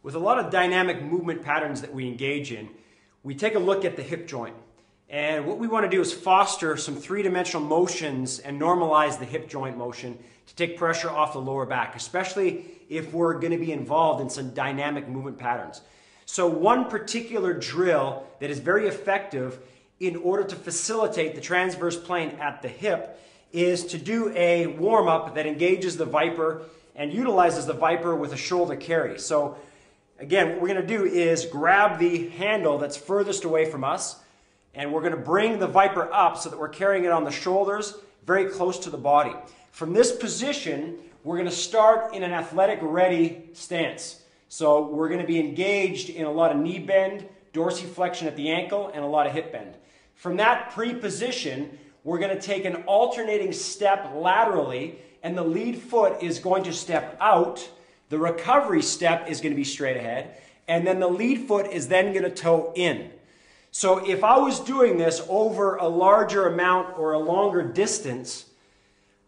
With a lot of dynamic movement patterns that we engage in, we take a look at the hip joint. And what we want to do is foster some three-dimensional motions and normalize the hip joint motion to take pressure off the lower back, especially if we're going to be involved in some dynamic movement patterns. So one particular drill that is very effective in order to facilitate the transverse plane at the hip is to do a warm-up that engages the ViPR and utilizes the ViPR with a shoulder carry. So again, what we're going to do is grab the handle that's furthest away from us, and we're going to bring the ViPR up so that we're carrying it on the shoulders, very close to the body. From this position, we're going to start in an athletic ready stance. So we're going to be engaged in a lot of knee bend, dorsiflexion at the ankle, and a lot of hip bend. From that pre-position, we're going to take an alternating step laterally, and the lead foot is going to step out. The recovery step is going to be straight ahead, and then the lead foot is then going to toe in. So if I was doing this over a larger amount or a longer distance,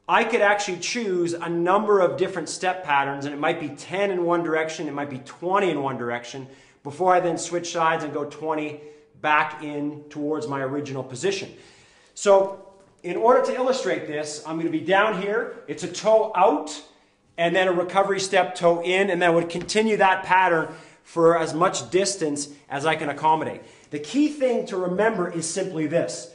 I could actually choose a number of different step patterns, and it might be 10 in one direction, it might be 20 in one direction, before I then switch sides and go 20 back in towards my original position. So in order to illustrate this, I'm going to be down here, it's a toe out, and then a recovery step, toe in, and then I would continue that pattern for as much distance as I can accommodate. The key thing to remember is simply this.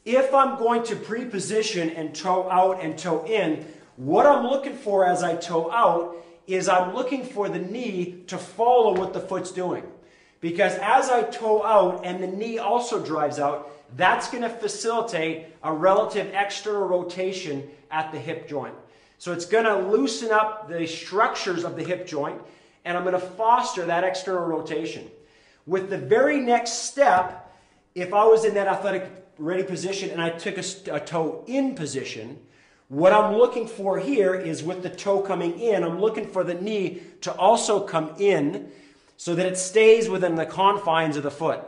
If I'm going to pre-position and toe out and toe in, what I'm looking for as I toe out is I'm looking for the knee to follow what the foot's doing. Because as I toe out and the knee also drives out, that's going to facilitate a relative external rotation at the hip joint. So it's going to loosen up the structures of the hip joint, and I'm going to foster that external rotation. With the very next step, if I was in that athletic ready position and I took a toe in position, what I'm looking for here is with the toe coming in, I'm looking for the knee to also come in so that it stays within the confines of the foot.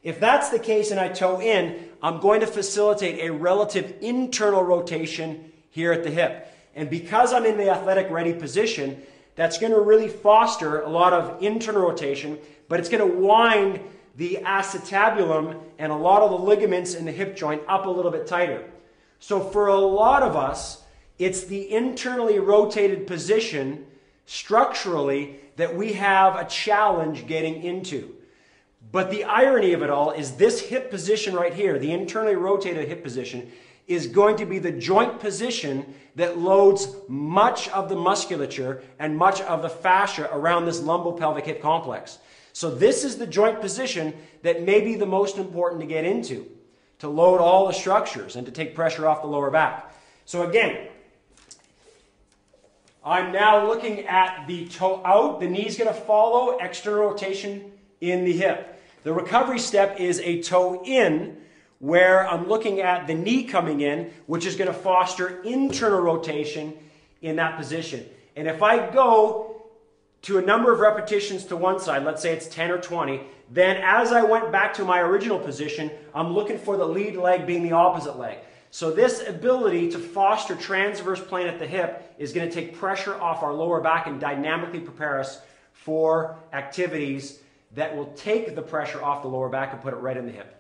If that's the case and I toe in, I'm going to facilitate a relative internal rotation here at the hip. And because I'm in the athletic ready position, that's going to really foster a lot of internal rotation, but it's going to wind the acetabulum and a lot of the ligaments in the hip joint up a little bit tighter. So for a lot of us, it's the internally rotated position structurally that we have a challenge getting into. But the irony of it all is this hip position right here, the internally rotated hip position, is going to be the joint position that loads much of the musculature and much of the fascia around this lumbopelvic hip complex. So this is the joint position that may be the most important to get into, to load all the structures and to take pressure off the lower back. So again, I'm now looking at the toe out. The knee's going to follow external rotation in the hip. The recovery step is a toe in, where I'm looking at the knee coming in, which is going to foster internal rotation in that position. And if I go to a number of repetitions to one side, let's say it's 10 or 20, then as I went back to my original position, I'm looking for the lead leg being the opposite leg. So this ability to foster transverse plane at the hip is going to take pressure off our lower back and dynamically prepare us for activities that will take the pressure off the lower back and put it right in the hip.